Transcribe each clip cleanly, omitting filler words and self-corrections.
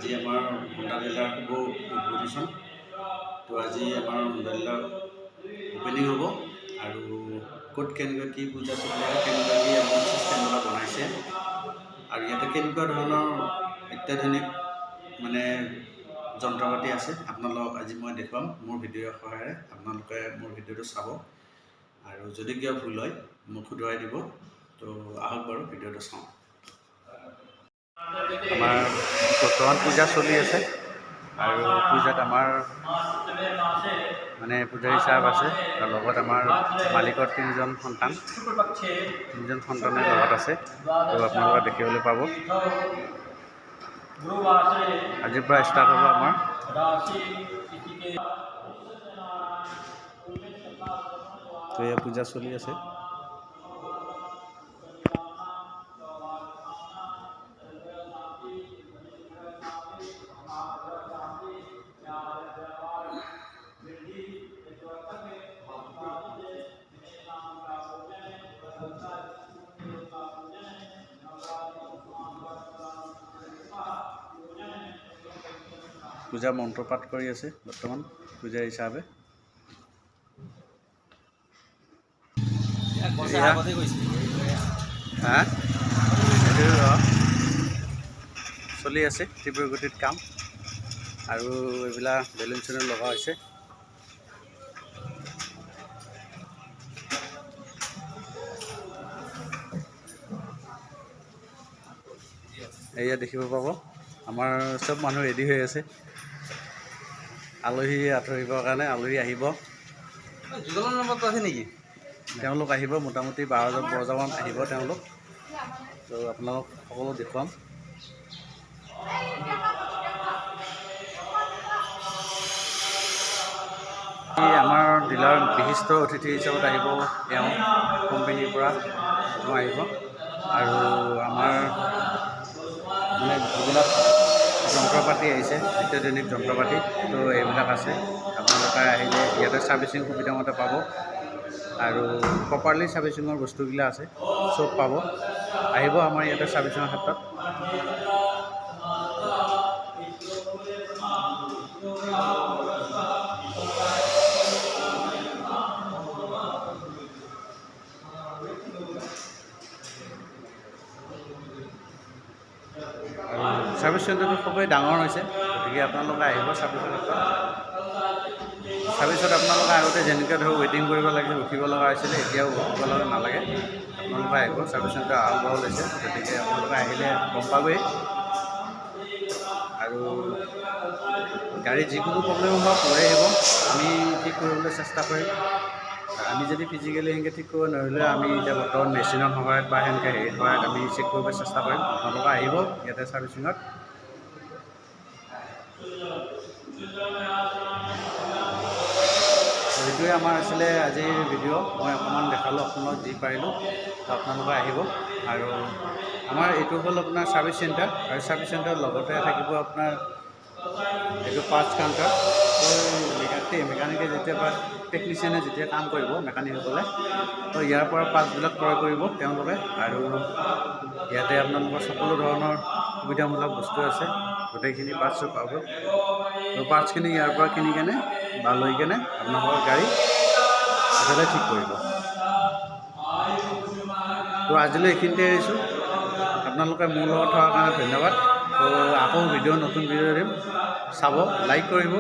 আজি আমাৰ Honda dealer শুভ উদ্বোধন। তো আজি আমাৰ হোণ্ডা ডিলাৰ ওপেনিং হ'ব আৰু ক'ত কেনেকৈ কি পূজা চলি আছে, কেনেকৈ কি আমাৰ চিষ্টেমবিলাক বনাইছে আৰু ইয়াতে কেনেকুৱা ধৰণৰ অত্যাধুনিক মানে যন্ত্ৰ পাতি আছে আপোনালোকক আজি মই দেখুৱাম মোৰ ভিডিঅ'ৰ সহায়েৰে। আপোনালোকে মোৰ ভিডিঅ'টো চাব আৰু যদি কিবা ভুল হয় মোক শুধৰাই দিব। তো আহক বাৰু ভিডিঅ'টো চাওঁ। আমাৰ বৰ্তমান পূজা চলি আছে আৰু পূজাত আমাৰ মানে পূজাৰী চাহেব আছে আৰু লগত আমাৰ মালিকৰ তিনিজন সন্তানৰ লগত আছে। তো আপোনালোকে দেখিবলৈ পাব। আজিৰ পৰা ষ্টাৰ্ট হ'ব আমাৰ। তো এয়া পূজা চলি আছে। পূজা মন্ত্ৰ পাঠ কৰি আছে বৰ্তমান পূজা হিচাপে। চলি আছে তীব্ৰ গতিত কাম আৰু এইবিলাক বেলুন চেলুন লগা হৈছে। এয়া দেখিব পাব আমাৰ চব মানুহ ৰেডি হৈ আছে আলহী আঁতৰিবৰ কাৰণে। আলহী আহিব, জুগলৰ নম্বৰটো আছে নেকি? তেওঁলোক আহিব, মোটামুটি 12 বজামান আহিব তেওঁলোক। তো আপোনালোক সকলো দেখুৱাম। আমাৰ ডিলাৰ বিশিষ্ট অতিথি হিচাপত আহিব তেওঁ কোম্পানীৰ পৰা তেওঁ আহিব আৰু আমাৰ মানে যিবিলাক যন্ত্ৰ পাতি আহিছে অত্যাধুনিক যন্ত্ৰ পাতি, তো এইবিলাক আছে। আপোনালোকে আহিলে ইয়াতে ছাৰ্ভিচিং সুবিধামতে পাব আৰু প্ৰপাৰলি ছাৰ্ভিচিঙৰ বস্তুবিলাক আছে, চব পাব। আহিব আমাৰ ইয়াতে ছাৰ্ভিচিঙৰ ক্ষেত্ৰত। ছাৰ্ভিচ চেণ্টাৰটো খুবেই ডাঙৰ হৈছে, গতিকে আপোনালোকে আহিব ছাৰ্ভিচৰ ক্ষেত্ৰত। ছাৰ্ভিচত আপোনালোকে আগতে যেনেকৈ ধৰক ৱেইটিং কৰিব লাগে, ৰখিব লগা হৈছিলে, এতিয়াও ৰখিব লগা নালাগে। আপোনালোকে আহিব, ছাৰ্ভিচ চেণ্টাৰ আৰম্ভ হৈছে, গতিকে আপোনালোকে আহিলে গম পাবই। আৰু গাড়ী যিকোনো প্ৰব্লেম হওক লৈ আহিব, আমি ঠিক কৰিবলৈ চেষ্টা কৰিম। আমি যদি ফিজিকেলি সেনেকৈ ঠিক কৰিব নোৱাৰিলে আমি এতিয়া বৰ্তমান মেচিনৰ সহায়ত বা সেনেকৈ হেৰিৰ সহায়ত আমি চেক কৰিব চেষ্টা কৰিম। আপোনালোকে আহিব ইয়াতে ছাৰ্ভিচিঙত। সেইটোৱে আমাৰ আছিলে আজিৰ ভিডিঅ'। মই অকণমান দেখালোঁ আপোনালোক যি পাৰিলোঁ। তো আপোনালোকে আহিব আৰু আমাৰ এইটো হ'ল আপোনাৰ ছাৰ্ভিচ চেণ্টাৰ আৰু ছাৰ্ভিচ চেণ্টাৰৰ লগতে থাকিব আপোনাৰ এইটো পাৰ্টছ কাউণ্টাৰ। তো মেকানিকে যেতিয়া বা টেকনিচিয়ানে যেতিয়া কাম কৰিব, মেকানিকসকলে, তো ইয়াৰ পৰা পাৰ্টছবিলাক ক্ৰয় কৰিব তেওঁলোকে আৰু ইয়াতে আপোনালোকৰ সকলো ধৰণৰ সুবিধামূলক বস্তু আছে, গোটেইখিনি পাৰ্টছো পাব। তো পাৰ্টছখিনি ইয়াৰ পৰা কিনি কেনে বা লৈ কেনে আপোনালোকৰ গাড়ী একেবাৰে ঠিক কৰিব। তো আজিলৈ এইখিনিতে এৰিছোঁ। আপোনালোকে মোৰ লগত থকাৰ কাৰণে ধন্যবাদ। তো আকৌ নতুন ভিডিঅ' দিম, চাব, লাইক কৰিব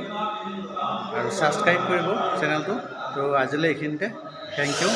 আৰু ছাবস্ক্ৰাইব কৰিব চেনেলটো। তো আজিলৈ এইখিনিতে, থেংক ইউ।